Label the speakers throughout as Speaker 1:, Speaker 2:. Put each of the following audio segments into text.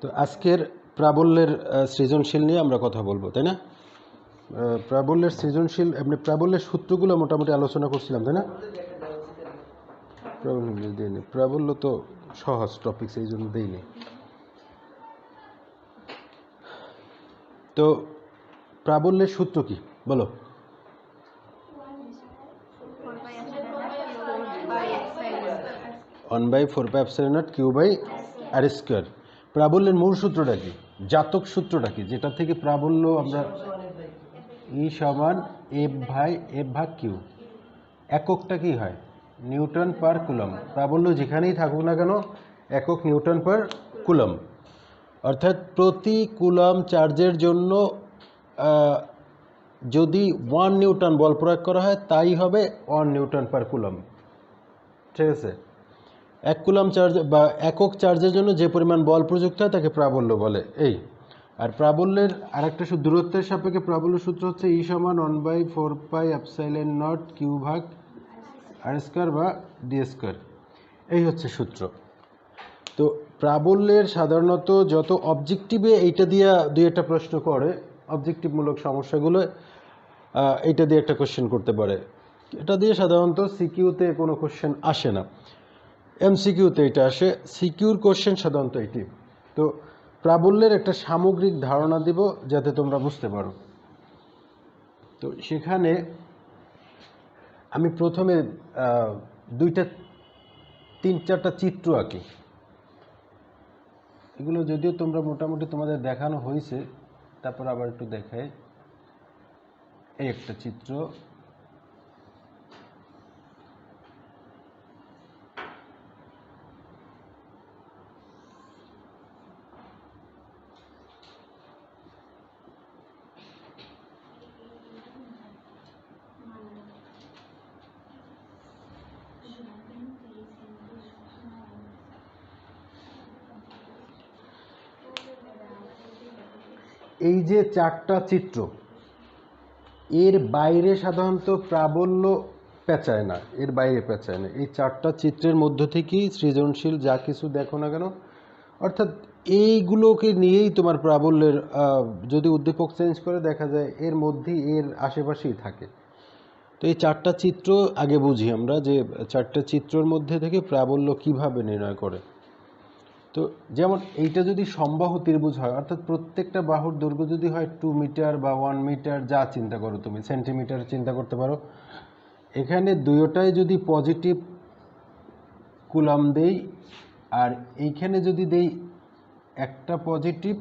Speaker 1: তো আজকের প্রাবল্যের সৃজনশীল নিয়ে আমরা কথা বলবো, তাই না? প্রাবল্যের সৃজনশীল এমনি প্রাবল্যের সূত্রগুলো মোটামুটি আলোচনা করছিলাম, তাই না? প্রাবল্য দিইনি, প্রাবল্য তো সহজ টপিক, সেই জন্য দিইনি। তো প্রাবল্যের সূত্র কি বলো? One by 4πε0 q by r square. প্রাবল্যের মূল সূত্রটা কি, জাতক সূত্রটা কি, যেটা থেকে প্রাবল্য আমরা ই সমান এফ ভাগ কিউ। এককটা কি হয়? নিউটন পার কুলম। প্রাবল্য যেখানেই থাকুক না কেন একক নিউটন পার কুলম, অর্থাৎ প্রতি কুলম চার্জের জন্য যদি 1 নিউটন বল প্রয়োগ করা হয় তাই হবে 1 নিউটন পার কুলম। ঠিক আছে? এক কুলম চার্জ বা একক চার্জের জন্য যে পরিমাণ বল প্রযুক্ত হয় তাকে প্রাবল্য বলে। এই আর প্রাবল্যের আরেকটা দূরত্বের সাপেক্ষে প্রাবল্য সূত্র হচ্ছে ই সমান 1/4πε0 কিউ ভাগ আর স্কোয়ার বা ডি স্কোয়ার। এই হচ্ছে সূত্র। তো প্রাবল্যের সাধারণত যত অবজেক্টিভে এইটা দিয়ে দুই একটা প্রশ্ন করে, অবজেক্টিভমূলক সমস্যাগুলো এইটা দিয়ে একটা কোশ্চেন করতে পারে। এটা দিয়ে সাধারণত সিকিউতে কোনো কোশ্চেন আসে না, এমসিকিউতে এটা আসে। সিকিউর কোশ্চেন সাধারণত এটি। তো প্রাবল্যের একটা সামগ্রিক ধারণা দিব যাতে তোমরা বুঝতে পারো। তো সেখানে আমি প্রথমে 3-4টা চিত্র আঁকি। এগুলো যদিও তোমরা মোটামুটি তোমাদের দেখানো হয়েছে, তারপর আবার একটু দেখাই। এই একটা চিত্র, এই যে 4টা চিত্র, এর বাইরে সাধারণত প্রাবল্য পেঁচায় না, এর বাইরে পেঁচায় না। এই 4টা চিত্রের মধ্য থেকেই সৃজনশীল যা কিছু দেখো না কেন, অর্থাৎ এইগুলোকে নিয়েই তোমার প্রাবল্যের যদি উদ্দীপক চেঞ্জ করে দেখা যায় এর মধ্যেই, এর আশেপাশেই থাকে। তো এই 4টা চিত্র আগে বুঝি আমরা, যে 4টা চিত্রের মধ্যে থেকে প্রাবল্য কিভাবে নির্ণয় করে। তো যেমন এইটা যদি সমবাহু ত্রিভুজ হয়, অর্থাৎ প্রত্যেকটা বাহুর দৈর্ঘ্য যদি হয় 2 মিটার বা 1 মিটার, যা চিন্তা করো তুমি, সেন্টিমিটার চিন্তা করতে পারো। এখানে দুইটাই যদি পজিটিভ কুলম দেই, আর এইখানে যদি দেই একটা পজিটিভ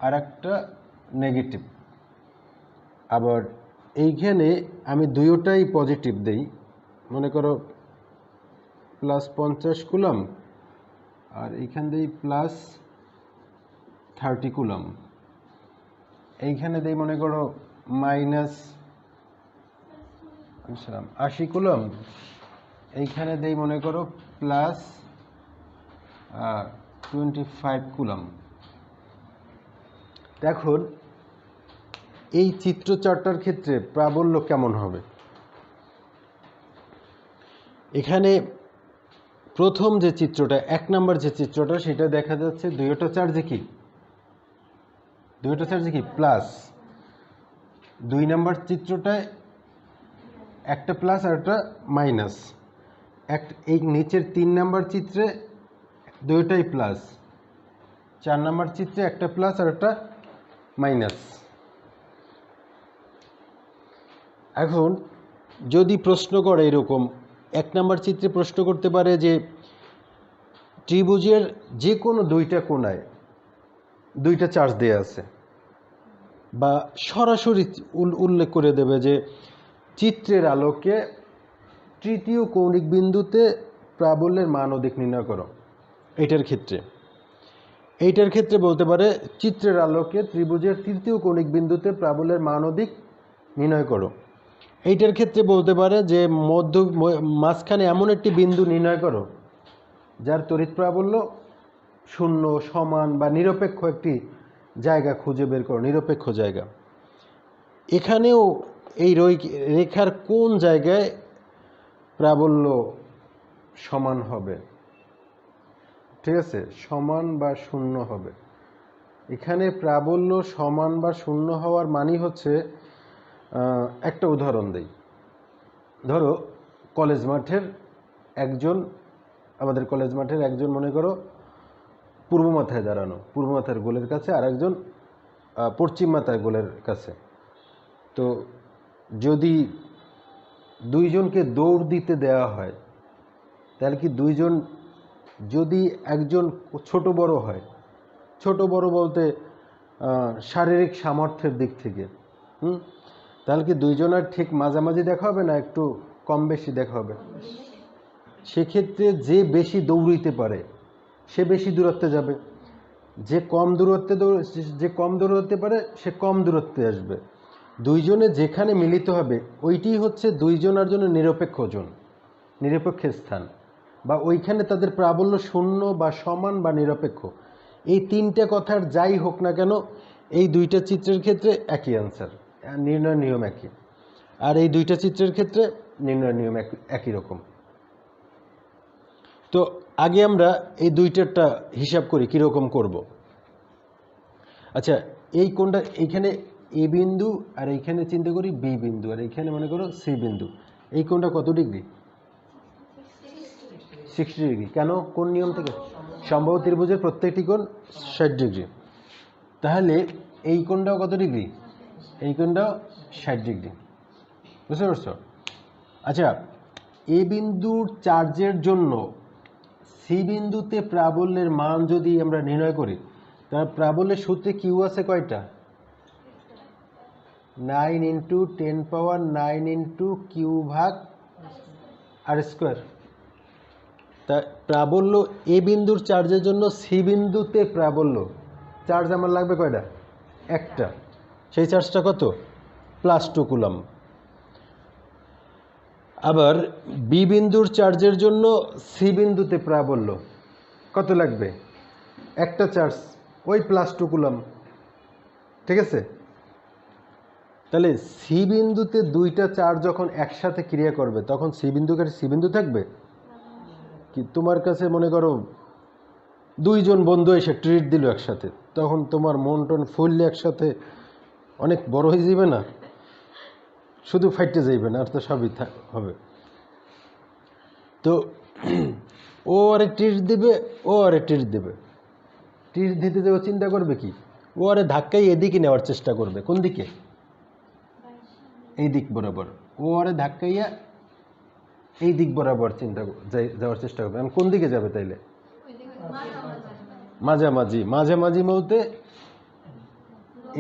Speaker 1: আর একটা নেগেটিভ, আবার এইখানে আমি দুইটাই পজিটিভ দেই, মনে করো +50 কুলম, আর এইখান দেই +30 কুলম, এইখানে দেই মনে করো -80 কুলম, এইখানে দেই মনে করো +25 কুলম। এখন এই চিত্র 4টার ক্ষেত্রে প্রাবল্য কেমন হবে? এখানে প্রথম যে চিত্রটা, 1 নম্বর যে চিত্রটা, সেটা দেখা যাচ্ছে দুইটা চার্জে কি প্লাস। 2 নম্বর চিত্রটায় একটা প্লাস আর একটা মাইনাস। এই নিচের 3 নম্বর চিত্রে দুইটাই প্লাস। 4 নম্বর চিত্রে একটা প্লাস আর একটা মাইনাস। এখন যদি প্রশ্ন করে এরকম, 1 নম্বর চিত্রে প্রশ্ন করতে পারে যে ত্রিভুজের যে কোনো দুইটা কোণায় দুইটা চার্জ দেয়া আছে, বা সরাসরি উল্লেখ করে দেবে যে চিত্রের আলোকে তৃতীয় কৌণিক বিন্দুতে প্রাবল্যের মান ও দিক নির্ণয় করো। এইটার ক্ষেত্রে বলতে পারে চিত্রের আলোকে ত্রিভুজের তৃতীয় কৌণিক বিন্দুতে প্রাবল্যের মান ও দিক নির্ণয় করো। এইটার ক্ষেত্রে বলতে পারে যে মাঝখানে এমন একটি বিন্দু নির্ণয় করো যার তড়িৎ প্রাবল্য 0, সমান বা নিরপেক্ষ একটি জায়গা খুঁজে বের করো, নিরপেক্ষ জায়গা। এখানেও এই রেখার কোন জায়গায় প্রাবল্য সমান হবে, ঠিক আছে, সমান বা 0 হবে, এখানে প্রাবল্য সমান বা শূন্য হওয়ার মানই হচ্ছে, একটা উদাহরণ দেই। ধরো কলেজ মাঠের একজন, আমাদের কলেজ মাঠের একজন মনে করো পূর্ব মাথায় দাঁড়ানো, পূর্ব মাথার গোলের কাছে, আর একজন পশ্চিম মাথায় গোলের কাছে। তো যদি দুইজনকে দৌড় দিতে দেওয়া হয়, তাহলে কি দুইজন, যদি একজন ছোট বড় হয়, ছোট বড় বলতে শারীরিক সামর্থ্যের দিক থেকে, তাহলে কি দুইজনের ঠিক মাঝামাঝি দেখা হবে না একটু কম বেশি দেখা হবে? সেক্ষেত্রে যে বেশি দৌড়িতে পারে সে বেশি দূরত্বে যাবে, যে কম দূরত্বে পারে সে কম দূরত্বে আসবে। দুইজনে যেখানে মিলিত হবে ওইটি হচ্ছে দুইজনের জন্য নিরপেক্ষ ওজন, নিরপেক্ষ স্থান, বা ওইখানে তাদের প্রাবল্য শূন্য বা সমান বা নিরপেক্ষ। এই তিনটে কথার যাই হোক না কেন, এই দুইটা চিত্রের ক্ষেত্রে একই আনসার, নির্ণয় নিয়ম একই। আর এই দুইটা চিত্রের ক্ষেত্রে নির্ণয় নিয়ম একই রকম। তো আগে আমরা এই দুইটারটা হিসাব করি কীরকম করব। আচ্ছা, এই কোনটা, এইখানে এ বিন্দু, আর এইখানে চিন্তা করি বি বিন্দু, আর এইখানে মনে করো সি বিন্দু। এই কোনটা কত ডিগ্রি? 60 ডিগ্রি। কেন? কোন নিয়ম থেকে? সমবাহু ত্রিভুজের প্রত্যেকটি কোণ 60 ডিগ্রি। তাহলে এই কোণটাও কত ডিগ্রি? এই কোণটাও 60 ডিগ্রি। বুঝতে পারছো? আচ্ছা, এ বিন্দুর চার্জের জন্য সি বিন্দুতে প্রাবল্যের মান যদি আমরা নির্ণয় করি, তার প্রাবল্যের সূত্রে কিউ আছে কয়টা? 9 × 10⁻9 × কিউ ভাগ আর স্কোয়ার। তা প্রাবল্য এ বিন্দুর চার্জের জন্য সি বিন্দুতে প্রাবল্য চার্জ আমার লাগবে কয়টা? একটা। সেই চার্জটা কত? +2 কুলম্ব। আবার বি বিন্দুর চার্জের জন্য সি বিন্দুতে প্রাবল্য কত লাগবে? একটা চার্জ, ওই +2 কুলম্ব। ঠিক আছে? তাহলে সি বিন্দুতে দুইটা চার্জ যখন একসাথে ক্রিয়া করবে তখন সি বিন্দু থাকবে কি? তোমার কাছে মনে করো দুইজন বন্ধু এসে ট্রিট দিল একসাথে, তখন তোমার মন টন ফুললে একসাথে অনেক বড় হয়ে যাবে না? শুধু ফাইটে যাইবে না, আর তো সবই হবে। তো ও আরে ট্রিট দেবে, ও আরে ট্রিট দেবে, ট্রিট দিতে দেবে, চিন্তা করবে কি? ও আরে ধাক্কাই এদিকে নেওয়ার চেষ্টা করবে। কোন দিকে? এই দিক বরাবর। ও আরে ধাক্কাইয়া এই দিক বরাবর যাওয়ার চেষ্টা করবে। আমি কোন দিকে যাবে তাইলে? মাঝামাঝি। মাঝামাঝি বলতে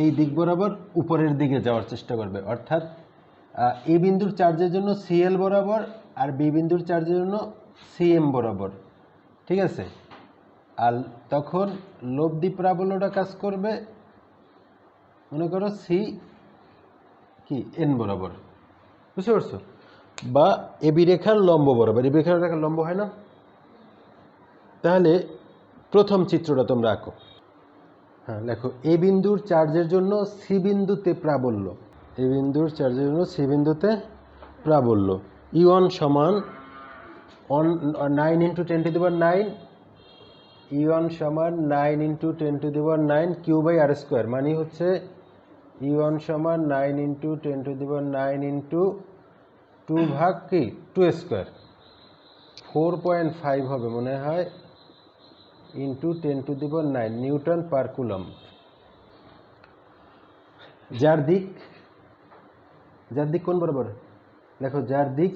Speaker 1: এই দিক বরাবর উপরের দিকে যাওয়ার চেষ্টা করবে। অর্থাৎ এ বিন্দুর চার্জের জন্য সিএল বরাবর, আর বি বিন্দুর চার্জের জন্য সিএম বরাবর। ঠিক আছে? আর তখন লব্ধি প্রাবল্যটা কাজ করবে মনে করো সি কি এন বরাবর। বুঝতে পারছো? বা এবি রেখার লম্ব বরাবর। এবি রেখার লম্ব হয় না? তাহলে প্রথম চিত্রটা তোমরা আঁকো। হ্যাঁ, লেখো এ বিন্দুর চার্জের জন্য সি বিন্দুতে প্রাবল্য। এ বিন্দুর চার্জের জন্য সি বিন্দুতে প্রাবল্য E1 সমান 9 × 10⁹ E1 সমান 9 × 10⁹ Q/r², মানে হচ্ছে E1 সমান 9 × 10⁹ 2 ভাগ কি 2², 4.5 হবে মনে হয়, × 10⁹ নিউটন পার কুলম্ব। যার দিক কোন বরাবর? দেখো, যার দিক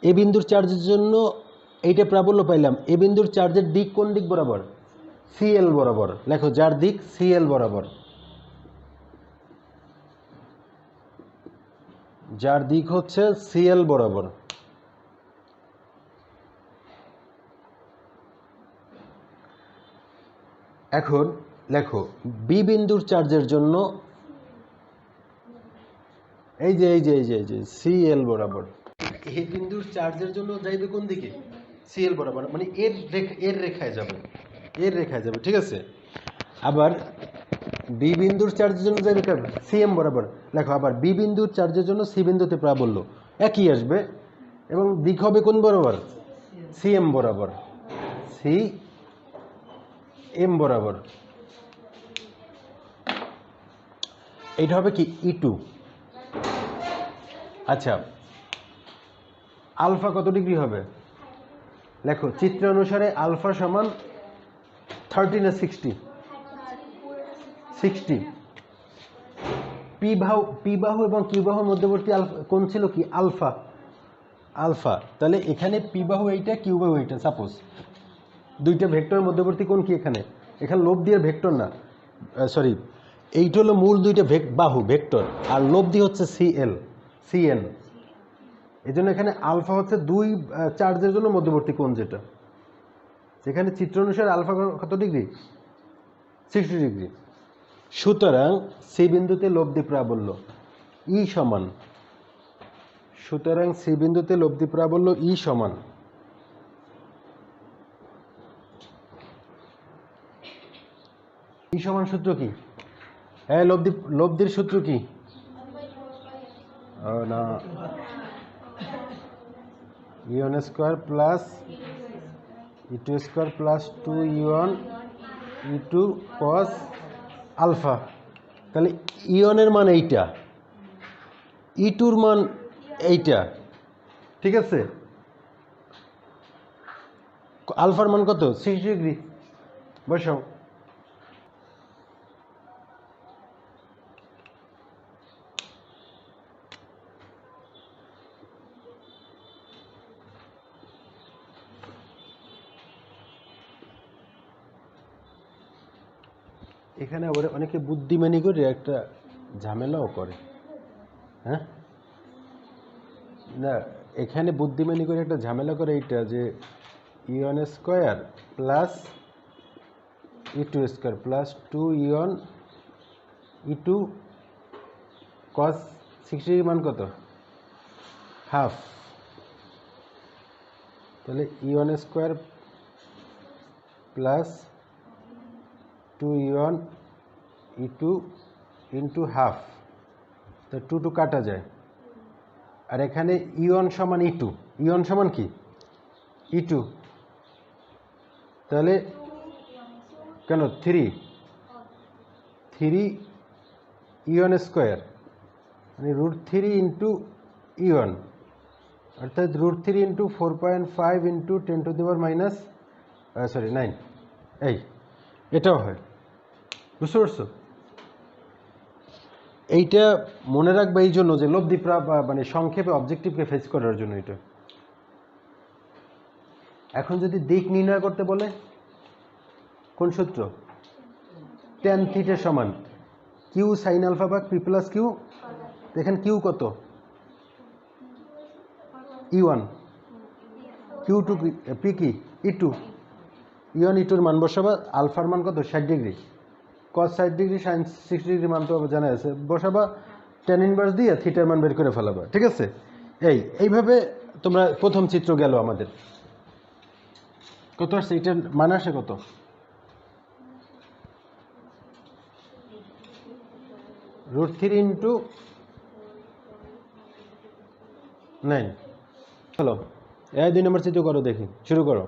Speaker 1: এ বিন্দুর চার্জের জন্য এইটা প্রাবল্য পাইলাম। এ বিন্দুর চার্জের দিক কোন দিক বরাবর? সিএল বরাবর। লেখো, যার দিক সিএল বরাবর। যার দিক হচ্ছে সিএল বরাবর। এখন লেখো বি বিন্দুর চার্জের জন্য এই যে সিএল বরাবর। এ বিন্দুর চার্জের জন্য যাইবে কোন দিকে? সিএল বরাবর, মানে এর রেখায় যাবে, এর রেখায় যাবে। ঠিক আছে? আবার বি বিন্দুর চার্জের জন্য যাবে সিএম বরাবর। লেখো, আবার বি বিন্দুর চার্জের জন্য সি বিন্দুতে প্রাবল্য একই আসবে, এবং দিক হবে কোন বরাবর? সিএম বরাবর, সি এম বরাবর। এইটা হবে কি E2। আচ্ছা, আলফা কত ডিগ্রি হবে? লেখো চিত্র অনুসারে আলফা সমান 30 না 60? 60। পি বাহু এবং কিউ বাহুর মধ্যবর্তী কোণ ছিল কি? আলফা। আলফা, তাহলে এখানে পি বাহু এইটা, কিউ বাহু এইটা। সাপোজ দুইটা ভেক্টরের মধ্যবর্তী কোণ কি? এখানে লোব দিয়ে ভেক্টর না, সরি, এইটা হলো মূল দুইটা বাহু ভেক্টর, আর লোব দিয়ে হচ্ছে সিএন। এই জন্য এখানে আলফা হচ্ছে দুই চার্জের জন্য মধ্যবর্তী কোণ, যেটা যেখানে চিত্র অনুসারে আলফা কত ডিগ্রি? 60 ডিগ্রি। সুতরাং সি বিন্দুতে লব্ধি প্রাবল্য ই সমান, সুতরাং সি বিন্দুতে লব্ধি প্রাবল্য ই সমান সূত্র কি? হ্যাঁ, লব্ধির সূত্র কি? না, E1 square plus E2 square plus 2E1 E2 cos আলফা। তাহলে E1 এর মান এইটা, E2 এর মান এইটা, ঠিক আছে? আলফার মান কত? 60 ডিগ্রি। বসাও। এখানে আবার অনেকে বুদ্ধিমানি করে একটা ঝামেলাও করে। হ্যাঁ না, এখানে বুদ্ধিমানি করে একটা ঝামেলা করে এইটা যে E1 square plus E2 square plus 2E1 E2 cos 60 এর মান কত? হাফ। তাহলে E1 square plus 2E1 E2 into half, তো 2 কাটা যায়। আর এখানে E1 সমান E2, E1 সমান কি? E2, তাহলে কেন 3 E1 স্কোয়ার মানে √3 ইন্টু E1, অর্থাৎ √3 into 4.5 into 10 to the power minus 9। এই এটাও হয়, বুঝতে পারছো? এইটা মনে রাখবে এই জন্য যে লব্ধি মানে সংক্ষেপে অবজেক্টিভকে ফেস করার জন্য এটা। এখন যদি দিক নির্ণয় করতে বলে, কোন সূত্র? tan থিটা সমান কিউ সাইন আলফা ভাগ পি প্লাস কিউ। দেখেন কিউ কত? E1, Q2 পি কি? E2, E1 E2 মান বসাবা। আলফার মান কত? 60 degree. cos 60 degree sine 60 degree মান তো জানা আছে, বসাবা tan ইনভার্স দিয়ে থিটার মান বের করে ফেলাবা, ঠিক আছে? এইভাবে তোমরা প্রথম চিত্র গেল আমাদের কত আসছে? এটার মান আসে কত? √3 ইন্টু 9। চলো 2 নম্বর চিত্র করো, দেখি, শুরু করো।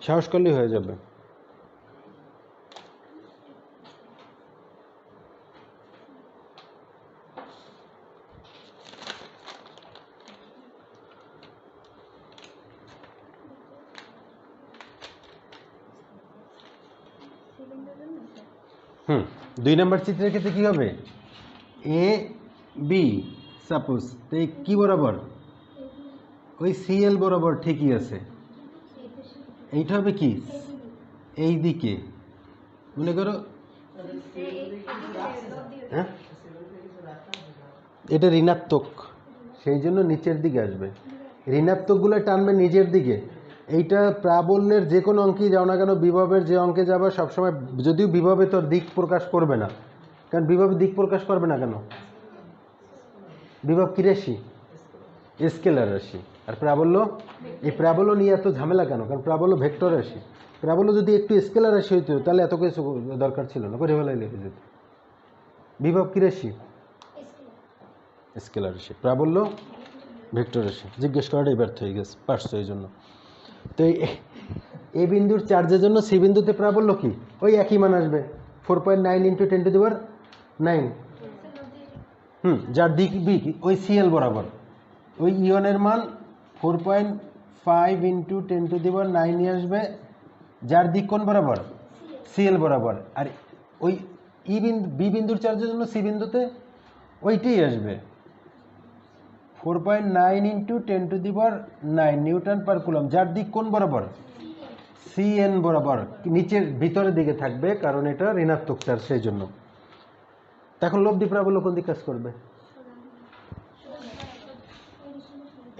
Speaker 1: সাহস করলেই হয়ে যাবে। হুম, 2 নম্বর চিত্রের ক্ষেত্রে কি হবে? এ বি সাপোজ, তাই কি বরাবর? ওই সিএল বরাবর, ঠিকই আছে। এইটা হবে কি? এই দিকে মনে করো, হ্যাঁ এটা ঋণাত্মক, সেই জন্য নিচের দিকে আসবে। ঋণাত্মকগুলো টানবে নিজের দিকে। এইটা প্রাবল্যের যে কোনো অঙ্কেই যাও না কেন, বিভবের যে অঙ্কে যাবে সবসময়, যদিও বিভবে তোর দিক প্রকাশ করবে না, কারণ বিভবে দিক প্রকাশ করবে না কেন? বিভব কি রাশি? স্কেলার রাশি। আর প্রাবল্য, এই প্রাবল্য নিয়ে এত ঝামেলা কেন? কারণ প্রাবল্য ভেক্টর রাশি। প্রাবল্য যদি একটু স্কেলার রাশি হইতো তাহলে এত কিছু দরকার ছিল না, করে ফেলাই লিখে যেত। বিভব কি রাশি? স্কেলার রাশি। প্রাবল্য ভেক্টর রাশি। জিজ্ঞেস করাটাই ব্যর্থ হয়ে গেছে, পারছো এই জন্য। তো এ বিন্দুর চার্জের জন্য সি বিন্দুতে প্রাবল্য কি ওই একই মান আসবে 4.9 × 10⁹ যার দিক বি ওই সিএল বরাবর ওই ইয়নের মান 4.5 × 10⁹ আসবে যার দিক কোন বরাবর সিএল বরাবর আর ওই ই বিন্দু বি বিন্দুর চার্জের জন্য সি বিন্দুতে ওইটাই আসবে 4.9 × 10⁹ নিউটন পার কুলম যার দিক কোন বরাবর সিএন বরাবর নিচের ভিতরের দিকে থাকবে কারণ এটা ঋণাত্মক চার্জ সেই জন্য তখন লব্ধি প্রাবল্য কোন দিক কাজ করবে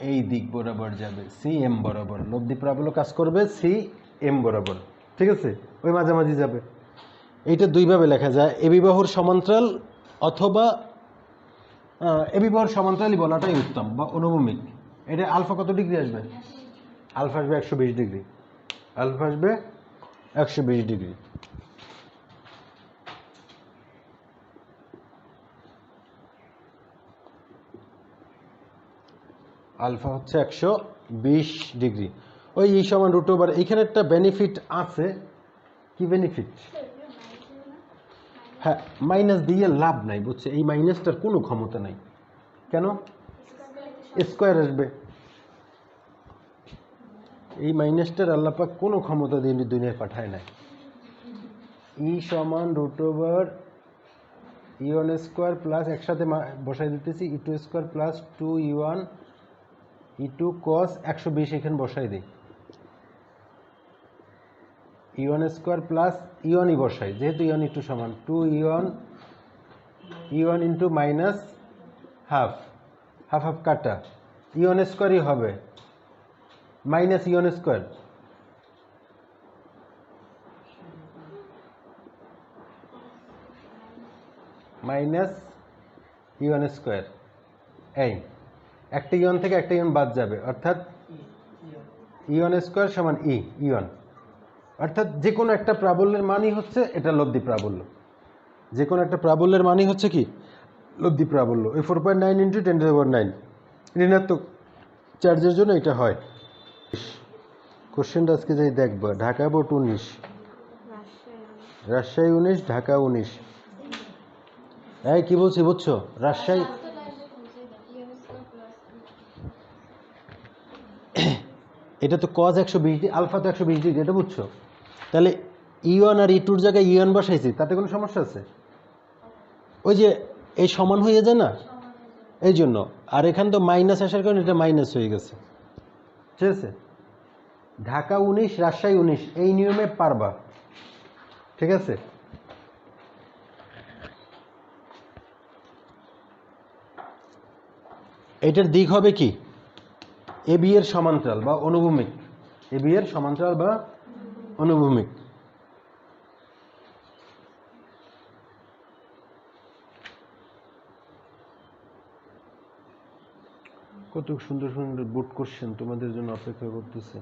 Speaker 1: এই দিক বরাবর যাবে সিএম বরাবর লব্ধি প্রাবল্য কাজ করবে সিএম বরাবর ঠিক আছে ওই মাঝামাঝি যাবে এইটা দুইভাবে লেখা যায় এবি বাহুর সমান্তরাল অথবা এবি বাহুর সমান্তরালই বলাটাই উত্তম বা অনুভূমিক এটা আলফা কত ডিগ্রি আসবে আলফা আসবে 120 ডিগ্রি আলফা আসবে 120 ডিগ্রি আলফা হচ্ছে 120 ডিগ্রি ওই ই সমান √/, এখানে একটা বেনিফিট আছে কি বেনিফিট হ্যাঁ মাইনাস দিয়ে লাভ নাই বুঝছে এই মাইনাসটার কোনো ক্ষমতা নাই কেন স্কয়ার আসবে এই মাইনাসটার আল্লাহ পাক কোনো ক্ষমতা দিয়ে দুনিয়ায় পাঠায় নাই ই সমান √/, e1² প্লাস একসাথে বসাই দিতেছি e2² plus 2e1 e2 cos 120 এখানে বসাই দিই e1² প্লাস e1 বসাই যেহেতু e1 e2 সমান 2e1 into minus half half half কাটা e1² হবে মাইনাস e1² মাইনাস e1², এই একটা ইয়ন থেকে একটা ইয়ন বাদ যাবে অর্থাৎ e1² সমান ইয়ন অর্থাৎ যে কোনো একটা প্রাবল্যের মানই হচ্ছে এটা লব্ধি প্রাবল্য যে কোনো একটা প্রাবল্যের মানই হচ্ছে কি লব্ধি প্রাবল্য এই 4.9 × 10⁹ ঋণাত্মক চার্জের জন্য এটা হয় কোশ্চেনটা আজকে যাই দেখবো ঢাকা বোর্ড 19 রাজশাহী 19 ঢাকা 19 এই কি বলছি বুঝছো রাজশাহী এটা তো cos 120 ডিগ্রি আলফা তো 120 ডিগ্রি এটা বুঝছো তাহলে e1 আর e2 এর জায়গায় e1 বসাইছি তাতে কোনো সমস্যা আছে ওই যে এই সমান হয়ে যায় না এই জন্য আর এখান তো মাইনাস আসার কারণে এটা মাইনাস হয়ে গেছে ঠিক আছে ঢাকা 19 রাজশাহী 19 এই নিয়মে পারবা ঠিক আছে এটার দিক হবে কি এবি এর সমান্তরাল বা অনুভূমিক এবি এর সমান্তরাল বা অনুভূমিক কত সুন্দর সুন্দর বোর্ড কোশ্চেন তোমাদের জন্য অপেক্ষা করতেছে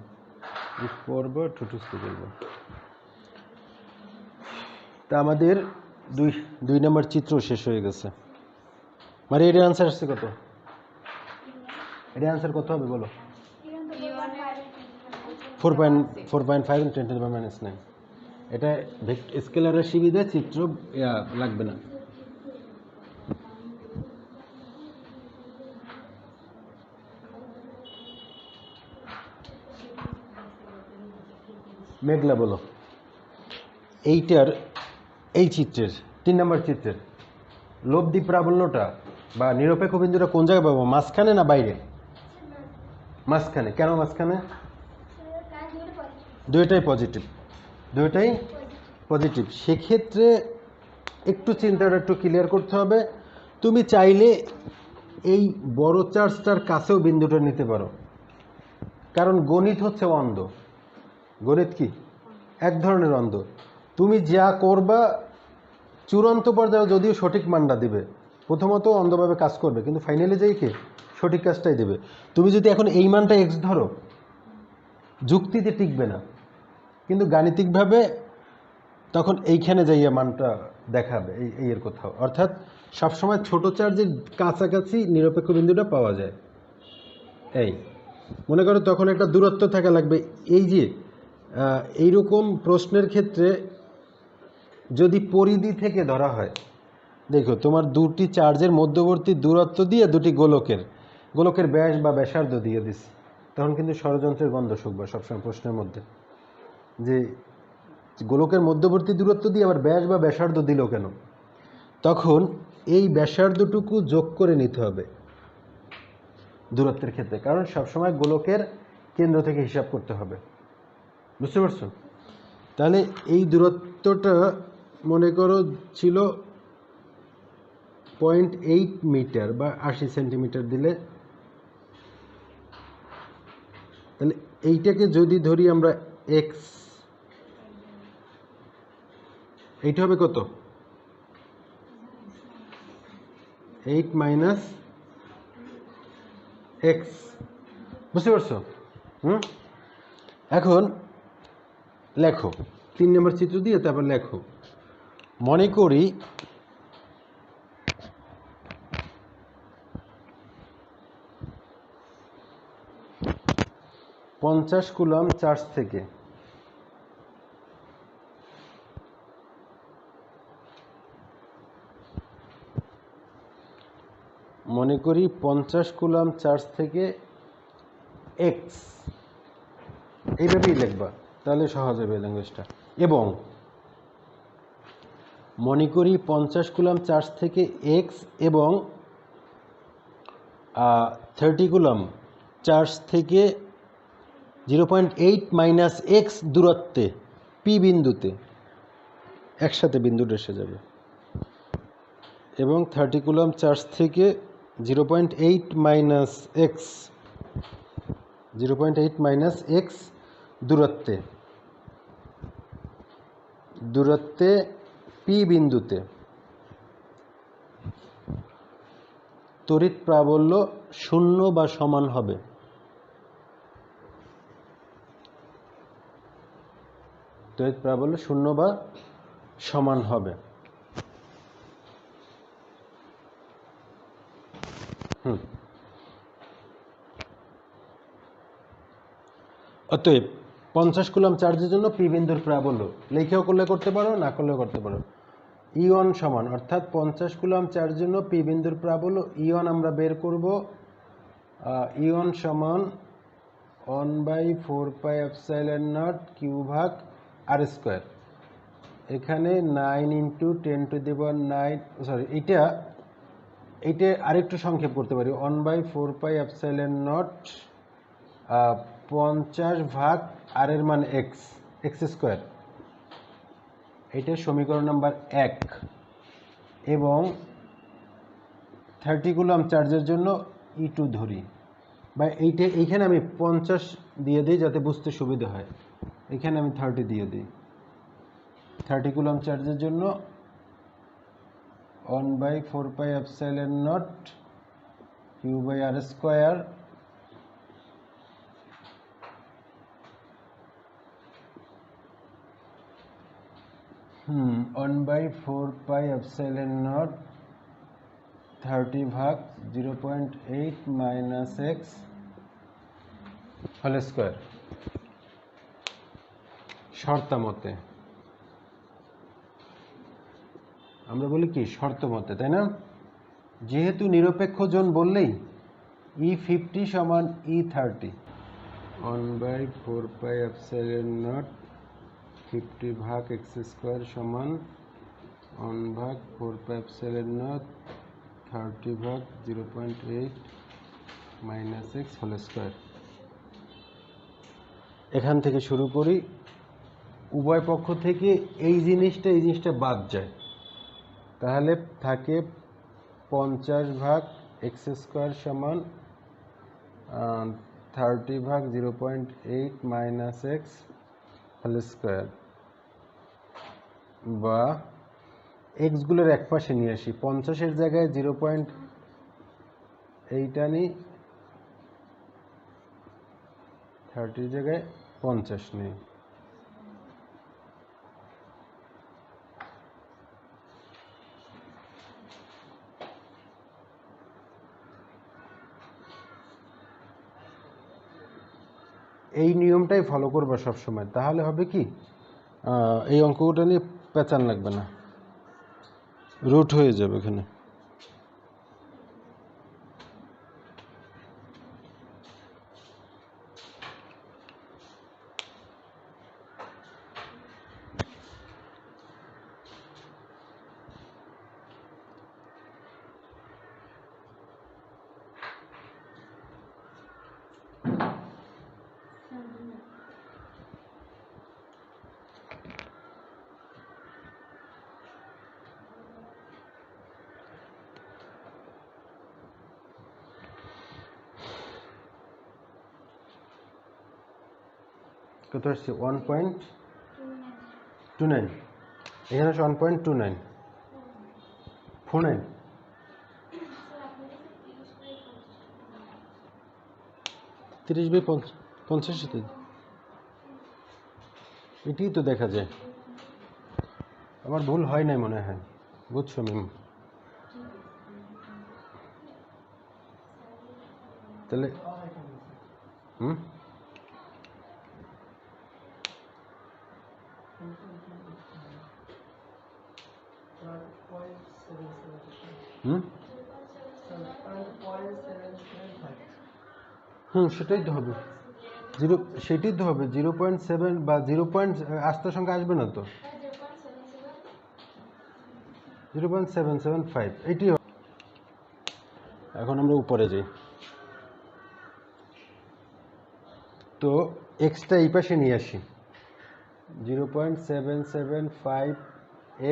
Speaker 1: পড়বা ঠুটুস্ত করবো তা আমাদের দুই নম্বর চিত্র শেষ হয়ে গেছে মানে এর আনসার আসছে কত এর আনসার কত হবে বলো 4.5 × 10⁻⁹ এটা স্কেলারের সুবিধা চিত্র লাগবে না মেঘলা বলো এইটার এই চিত্রের 3 নম্বর চিত্রের লব্ধি প্রাবল্যটা বা নিরপেক্ষ বিন্দুটা কোন জায়গায় পাবো মাঝখানে না বাইরে মাঝখানে কেন মাঝখানে দুইটাই পজিটিভ সেক্ষেত্রে একটু চিন্তাটা একটু ক্লিয়ার করতে হবে তুমি চাইলে এই বড় চার্জটার কাছেও বিন্দুটা নিতে পারো কারণ গণিত হচ্ছে অন্ধ গণিত কি এক ধরনের অন্ধ তুমি যা করবা চূড়ান্ত পর্যায়ে যদিও সঠিক মানটা দিবে প্রথমত অন্ধভাবে কাজ করবে কিন্তু ফাইনালি যাই কি সঠিক কাজটাই দেবে তুমি যদি এখন এই মানটা এক্স ধরো যুক্তিতে টিকবে না কিন্তু গাণিতিকভাবে তখন এইখানে যাইয়া মানটা দেখাবে এই এর কোথাও অর্থাৎ সবসময় ছোট চার্জের কাছাকাছি নিরপেক্ষ বিন্দুটা পাওয়া যায় এই মনে করো তখন একটা দূরত্ব থাকা লাগবে এই যে এইরকম প্রশ্নের ক্ষেত্রে যদি পরিধি থেকে ধরা হয়, দেখো তোমার দুটি চার্জের মধ্যবর্তী দূরত্ব দিয়ে দুটি গোলকের ব্যাস বা ব্যাসার্ধ দিয়ে দিছি, তখন কিন্তু ষড়যন্ত্রের গন্ধ শুকবে সবসময় প্রশ্নের মধ্যে, যে গোলকের মধ্যবর্তী দূরত্ব দিয়ে আবার ব্যাস বা ব্যাসার্ধ দিল কেন। তখন এই ব্যাসার্ধটুকু যোগ করে নিতে হবে দূরত্বের ক্ষেত্রে, কারণ সবসময় গোলকের কেন্দ্র থেকে হিসাব করতে হবে। বুঝতে পারছো? তাহলে এই দূরত্বটা মনে করো ছিল 0.8 মিটার বা 80 সেন্টিমিটার দিলে, তাহলে এইটাকে যদি ধরি আমরা এক্স, এইটা হবে কত? 8 মাইনাস এক্স। বুঝতে পারছো? এখন লেখো 3 নম্বর চিত্র দিয়ে, তারপর লেখো মনে করি 50 কুলম্ব চার্জ থেকে মনে করি 50 কুলম্ব চার্জ থেকে এক্স, এইভাবেই লিখবা তাহলে সহজ হবে ল্যাঙ্গুয়েজটা। এবং মনে করি 50 কুলম্ব চার্জ থেকে এক্স এবং 30 কুলম্ব চার্জ থেকে 0.8 মাইনাস এক্স দূরত্বে পি বিন্দুতে, একসাথে বিন্দুটা এসে যাবে, এবং 30 কুলম্ব চার্জ থেকে 0.8 মাইনাস এক্স দূরত্বে পি বিন্দুতে তড়িৎ প্রাবল্য 0 বা সমান হবে। তড়িৎ প্রাবল্য 0 বা সমান হবে। অতএব 50 কুলম্ব চার্জের জন্য পি বিন্দুর প্রাবল্য লেখেও করলে করতে পারো, না করলেও করতে পারো। ইওয়ান সমান, অর্থাৎ 50 কুলম্ব চার্জের জন্য পি বিন্দুর প্রাবল্য ইওয়ান আমরা বের করব। ইওয়ান সমান 1/4πε0 কিউ ভাগ আর স্কোয়ার। এখানে 9 × 10⁹, সরি এইটা আরেকটু সংক্ষেপ করতে পারি, 1/4πε0 50 ভাগ আর এর মান এক্স স্কোয়ার। এটা সমীকরণ নাম্বার 1। এবং 30 কুলম্ব চার্জের জন্য E2 ধরি, বা এইখানে আমি 50 দিয়ে দিই যাতে বুঝতে সুবিধা হয়, এখানে আমি 30 দিয়ে দিই। 30 কুলম্ব চার্জের জন্য 1/4πε0 কিউ বাই আর স্কোয়ার 1/4πε0 30 ভাগ 0.8 মাইনাস এক্স হোল স্কোয়ার। শর্তামতে আমরা বলি কি শর্ত মতে, তাই না? যেহেতু নিরপেক্ষ জোন বললেই E50 সমান E30, 1/4πε0 50 ভাগ এক্স স্কোয়ার সমান 1/4πε0 30 ভাগ 0.8 মাইনাস এক্স হোল স্কোয়ার। এখান থেকে শুরু করি, উভয় পক্ষ থেকে এই জিনিসটা বাদ যায়, তাহলে থাকে 50 ভাগ এক্স স্কোয়ার সমান 30 ভাগ 0.8 মাইনাস এক্স হোল স্কোয়ার, বা এক্সগুলোর এক পাশে নিয়ে আসি, 50-এর জায়গায় 0.8 আনি, 30-এর জায়গায় 50 নেই। এই নিয়মটাই ফলো করবা সবসময়, তাহলে হবে কি এই অঙ্কটা নিয়ে পেঁচান লাগবে না, রুট হয়ে যাবে এখানে। কত আসছে? 1.29, এখানে আছে 1.29, 49, 30/50 এটাই তো দেখা যায়। আমার ভুল হয় নাই মনে হয়, বুঝছো ম্যাম? তাহলে হুম হুম হুম সেটাই তো হবে, সেটাই তো হবে 0.7 বা 0. সংখ্যা আসবে না তো, 0.775 এইটি। এখন আমরা উপরে যাই, তো এক্সটা এই পাশে নিয়ে আসি, 0.775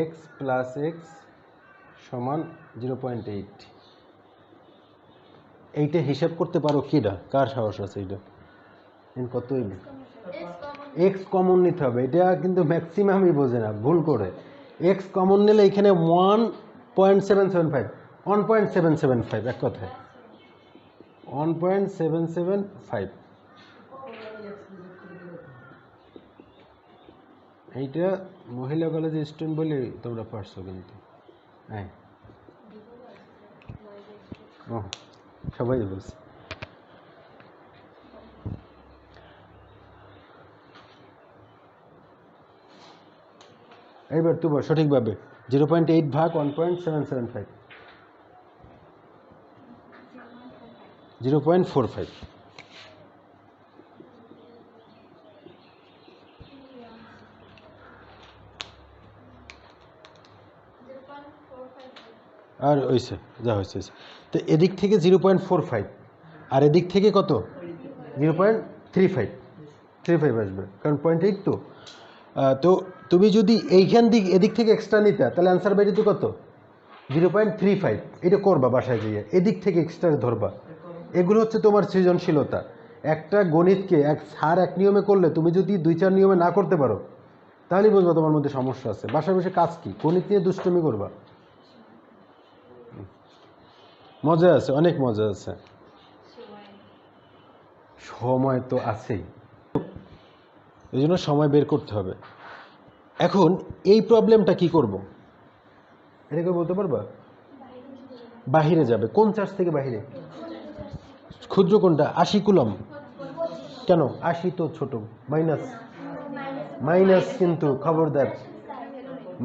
Speaker 1: এক্স প্লাস এক্স সমান 0.8। এইটা হিসাব করতে পারো কিনা? কার সাহস আছে? এইটা কত হইবে? এক্স কমন নিতে হবে, এটা কিন্তু ম্যাক্সিমামই বোঝে না, ভুল করে। এক্স কমন নিলে এখানে 1.775, 1.775 এক কথায় 1.775। এইটা মহিলা কলেজের স্টুডেন্ট বলে তোমরা পারছো, কিন্তু হ্যাঁ ও সবাই বলছে। এইবার তুমি সঠিকভাবে 0.8 ভাগ 1.775, 0.45। আর হয়েছে যা হয়েছে, তো এদিক থেকে 0.45 আর এদিক থেকে কত? 0.35 আসবে, কারণ 0.8 তো। তো তুমি যদি এদিক থেকে এক্সট্রা নিতে, তাহলে অ্যান্সার বেরিয়ে তো কত? 0.35। এটা করবা বাসায় গিয়ে, এদিক থেকে এক্সট্রা ধরবা। এগুলো হচ্ছে তোমার সৃজনশীলতা। একটা গণিতকে এক নিয়মে করলে তুমি যদি 2-4 নিয়মে না করতে পারো, তাহলেই বুঝবা তোমার মধ্যে সমস্যা আছে। বাসায় বসে কাজ কি? গণিত নিয়ে দুষ্টুমি করবা। মজা আছে, অনেক মজা আছে, সময় তো আছেই, এই জন্য সময় বের করতে হবে। এখন এই প্রবলেমটা কি করব? এটাকে বলতে পারবা? বাহিরে যাবে। কোন চার্জ থেকে বাহিরে? ক্ষুদ্র কোনটা? 80 কুলম। কেন 80? তো ছোট। মাইনাস কিন্তু খবরদার,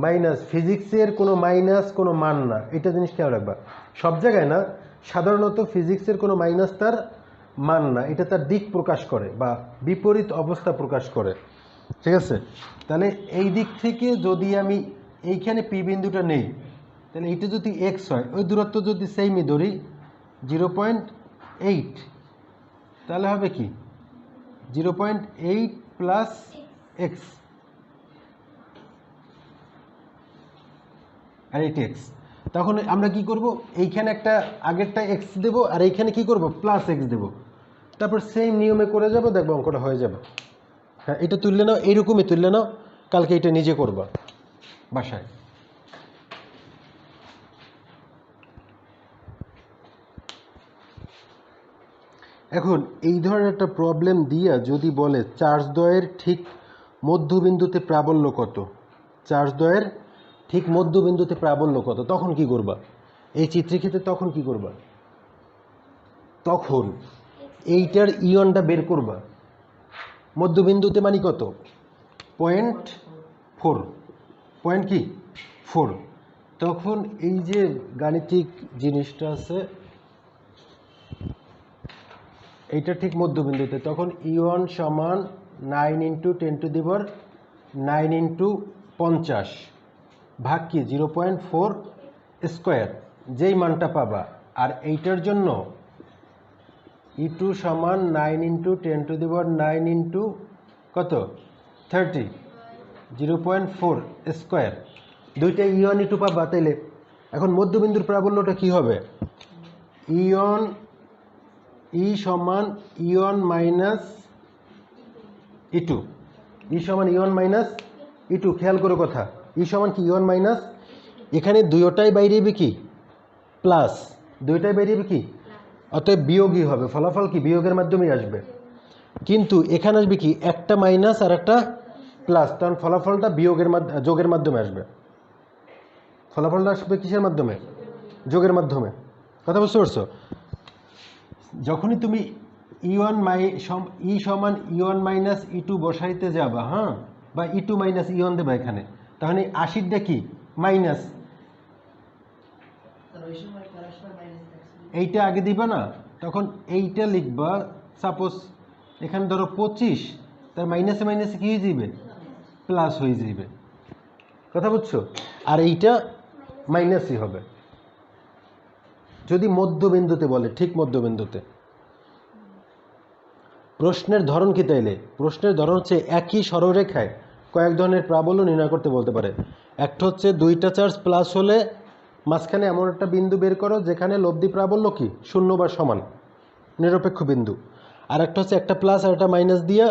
Speaker 1: মাইনাস। ফিজিক্সের কোনো মাইনাস কোনো মান না, এটা জিনিস খেয়াল রাখবা। সব জায়গায় না, সাধারণত ফিজিক্সের কোনো মাইনাস তার মান না, এটা তার দিক প্রকাশ করে বা বিপরীত অবস্থা প্রকাশ করে। ঠিক আছে? তাহলে এই দিক থেকে যদি আমি এইখানে পি বিন্দুটা নেই, তাহলে এইটা যদি এক্স হয়, ওই দূরত্ব যদি সেইমই ধরি 0.8, তাহলে হবে কি 0.8 প্লাস এক্স, আর এইটা এক্স। তখন আমরা কি করব? এইখানে একটা আগেরটা এক্স দেব, আর এইখানে কি করব? প্লাস এক্স দেব। তারপর সেম নিয়মে করে যাব, দেখবো অঙ্কটা হয়ে যাবে। হ্যাঁ, এটা তুললে নাও, এইরকমই তুললে নাও, কালকে এটা নিজে করবা বাসায়। এখন এই ধরনের একটা প্রবলেম দিয়া যদি বলে চার্জদ্বয়ের ঠিক মধ্যবিন্দুতে প্রাবল্য কত, চার্জদ্বয়ের ঠিক মধ্যবিন্দুতে প্রাবল্য কত, তখন কি করবা? এই চিত্রের ক্ষেত্রে তখন কি করবা? তখন এইটার ইয়নটা বের করবা। মধ্যবিন্দুতে মানে কত? 0.4, পয়েন্ট কি 4। তখন এই যে গাণিতিক জিনিসটা আছে এইটা ঠিক মধ্যবিন্দুতে, তখন E1 সমান 9 × 10⁹ × 50 ভাগ কি 0.4 স্কোয়ার, যেই মানটা পাবা। আর এইটার জন্য E2 সমান 9 × 10⁹ কত 30, 0.4 স্কোয়ার, দুইটা E1 E2 পাবা। তাইলে এখন মধ্যবিন্দুর প্রাবল্যটা কি হবে? E সমান E1 মাইনাস E2, E সমান E1 মাইনাস E2। খেয়াল করে কথা, E সমান কি E1 মাইনাস, এখানে দুইটাই বাইরে কি প্লাস, দুইটাই বাইরে কি, অতএব বিয়োগই হবে, ফলাফল কি বিয়োগের মাধ্যমেই আসবে। কিন্তু এখানে আসবে কি একটা মাইনাস আর একটা প্লাস, তখন ফলাফলটা যোগের মাধ্যমে আসবে। ফলাফলটা আসবে কিসের মাধ্যমে? যোগের মাধ্যমে। কথা বুঝতে পারছো? যখনই তুমি E সমান E1 মাইনাস E2 বসাইতে যাবা, হ্যাঁ, বা E2 মাইনাস E1 দেবা এখানে, তখন এই 80টা কি মাইনাস, এইটা আগে দিবা না, তখন এইটা লিখবা। সাপোজ এখানে ধরো 25, তার মাইনাসে মাইনাসে কি হয়ে যাবে? প্লাস হয়ে যাবে। কথা বুঝছো? আর এইটা মাইনাসই হবে যদি মধ্যবিন্দুতে বলে, ঠিক মধ্যবিন্দুতে। প্রশ্নের ধরন কি তাইলে? প্রশ্নের ধরন হচ্ছে একই সরলরেখায় কয়েক ধরনের প্রাবল্য নির্ণয় করতে বলতে পারে। একটা হচ্ছে দুইটা চার্জ প্লাস হলে মাঝখানে এমন একটা বিন্দু বের করো যেখানে লব্ধি প্রাবল্য কি 0 বা সমান, নিরপেক্ষ বিন্দু। আর একটা হচ্ছে একটা প্লাস আর একটা মাইনাস দিয়ে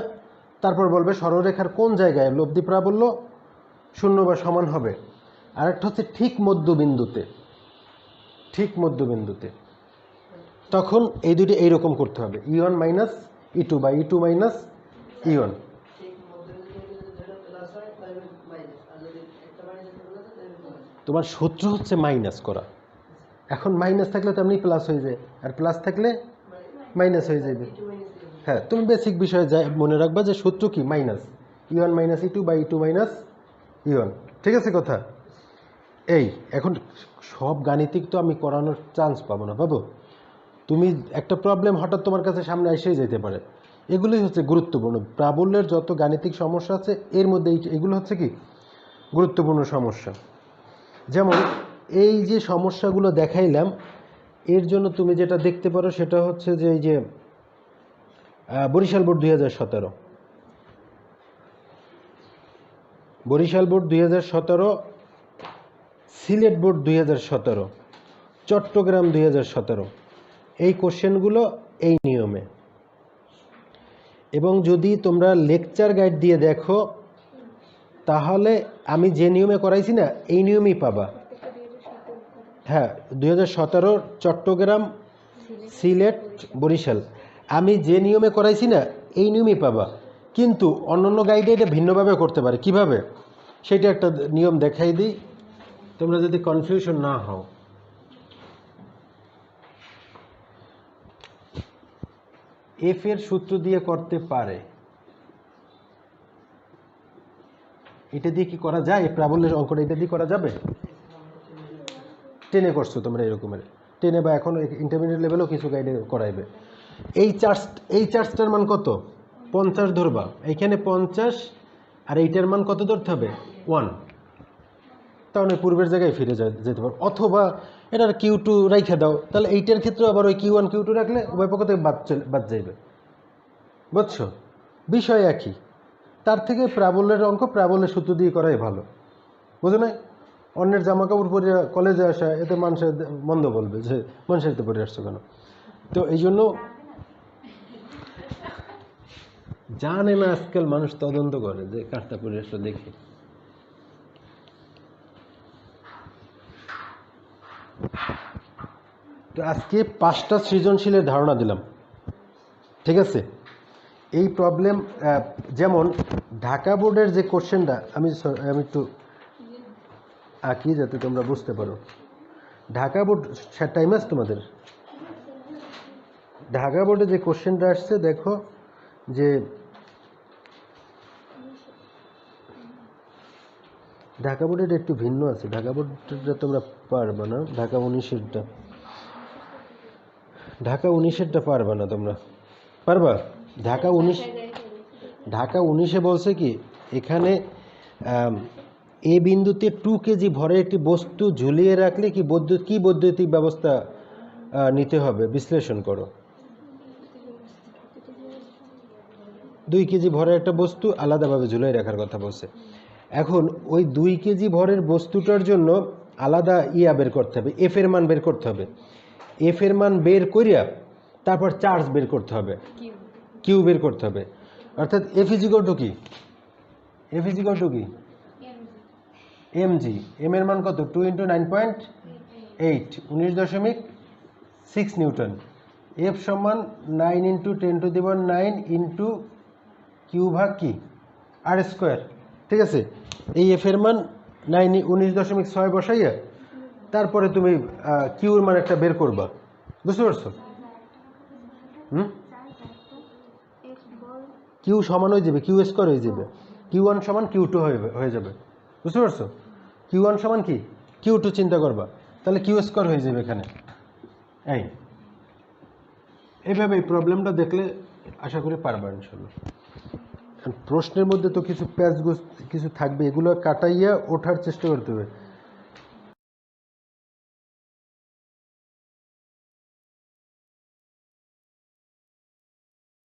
Speaker 1: তারপর বলবে সরলরেখার কোন জায়গায় লব্ধি প্রাবল্য 0 বা সমান হবে। আর একটা হচ্ছে ঠিক মধ্যবিন্দুতে, ঠিক মধ্যবিন্দুতে। তখন এই দুটি এইরকম করতে হবে, E1 মাইনাস E2 বা E2 মাইনাস E1। তোমার সূত্র হচ্ছে মাইনাস করা। এখন মাইনাস থাকলে তো এমনি প্লাস হয়ে যায়, আর প্লাস থাকলে মাইনাস হয়ে যাবে। হ্যাঁ, তুমি বেসিক বিষয়ে মনে রাখবা যে সূত্র কি মাইনাস, E1 মাইনাস E2 বা E2 মাইনাস E1। ঠিক আছে কথা? এই এখন সব গাণিতিক তো আমি করানোর চান্স পাবো না, পাবো। তুমি একটা প্রবলেম হঠাৎ তোমার কাছে সামনে এসেই যেতে পারে। এগুলোই হচ্ছে গুরুত্বপূর্ণ। প্রাবল্যের যত গাণিতিক সমস্যা আছে এর মধ্যে এগুলো হচ্ছে কি গুরুত্বপূর্ণ সমস্যা। যেমন এই যে সমস্যাগুলো দেখাইলাম, এর জন্য তুমি যেটা দেখতে পারো সেটা হচ্ছে যে এই যে Barishal board 2017, Barishal board 2017, Sylhet board 2017, Chattogram 2017, এই কোশ্চেনগুলো এই নিয়মে। এবং যদি তোমরা লেকচার গাইড দিয়ে দেখো তাহলে আমি যে নিয়মে করাইছি না এই নিয়মেই পাবা। হ্যাঁ, 2017 চট্টগ্রাম, সিলেট, বরিশাল আমি যে নিয়মে করাইছি না এই নিয়মেই পাবা। কিন্তু অন্যান্য গাইডে এটা ভিন্নভাবে করতে পারে। কিভাবে সেটা একটা নিয়ম দেখাই দিই, তোমরা যদি কনফিউশন না হও। এফ এর সূত্র দিয়ে করতে পারে, এটা দিয়ে কি করা যায়? প্রাবল্যের অঙ্কটা এটা দিয়ে করা যাবে? টেনে করছো তোমরা এরকমের, টেনে বা এখন ইন্টারমিডিয়েট লেভেলেও কিছু গাইডে করাইবে। এই চার্জটার মান কত? 50 ধরবা, এইখানে 50, আর এইটার মান কত ধরতে হবে? 1। তাহলে পূর্বের জায়গায় ফিরে যেতে পারো। অথবা এটার Q2 রাইখে দাও, তাহলে এইটার ক্ষেত্রে আবার ওই Q1 Q2 রাখলে উভয় পক্ষ থেকে বাদ যাইবে। বুঝছো? বিষয় একই। তার থেকে প্রাবল্যের অঙ্ক প্রাবল্যের সূত্র দিয়ে করাই ভালো। বুঝো না? অন্যের জামা কাপড় পরে কলেজে আসা, এতে মানুষের মন্দ বলবে যে মানুষের তো পরে আসছো কেন। তো এই জন্য জানে না আজকাল মানুষ তদন্ত করে যে কাজটা পরে আসলো দেখি। তো আজকে 5টা সৃজনশীলের ধারণা দিলাম, ঠিক আছে? এই প্রবলেম যেমন ঢাকা বোর্ডের যে কোশ্চেনটা আমি একটু আঁকি যাতে তোমরা বুঝতে পারো। ঢাকা বোর্ড টাইম আছে তোমাদের? ঢাকা বোর্ডে যে কোশ্চেনটা আসছে দেখো যে ঢাকা বোর্ডের একটু ভিন্ন আছে, ঢাকা বোর্ডটা তোমরা পারবে না, ঢাকা 19-এরটা, ঢাকা 19-এরটা পারবে না তোমরা, পারবা? ঢাকা 19-এ বলছে কি এখানে এ বিন্দুতে 2 কেজি ভরের একটি বস্তু ঝুলিয়ে রাখলে কি বৈদ্যুতিক ব্যবস্থা নিতে হবে, বিশ্লেষণ করো। 2 কেজি ভরের একটা বস্তু আলাদাভাবে ঝুলিয়ে রাখার কথা বলছে। এখন ওই 2 কেজি ভরের বস্তুটার জন্য আলাদা বের করতে হবে, এফ এর মান বের করতে হবে। এফ এর মান বের করিয়া তারপর চার্জ বের করতে হবে, কিউ বের করতে হবে। অর্থাৎ এফ ইজ ইকুয়াল টু কি, এফ ইজ ইকুয়াল টু কি এমজি। এম এর মান কত? 2 × 9.8, 19.6 নিউটন। এফ সমান 9 × 10⁹ ইন্টু কিউ ভাগ কি আর স্কোয়ার, ঠিক আছে? এই এফ এর মান 19.6 বসাইয়া তারপরে তুমি কিউর মান একটা বের করবা, বুঝতে পারছো? কিউ সমান হয়ে যাবে, কিউ স্কোয়ার হয়ে যাবে, Q1 সমান Q2 হয়ে যাবে, বুঝতে পারছো? Q1 সমান কি Q2 চিন্তা করবা, তাহলে কিউ স্কোয়ার হয়ে যাবে এখানে। এইভাবে এই প্রবলেমটা দেখলে আশা করি পারবা ইনশাল্লাহ। প্রশ্নের মধ্যে তো কিছু প্যাচ কিছু থাকবে, এগুলো কাটাইয়া ওঠার চেষ্টা করতে হবে।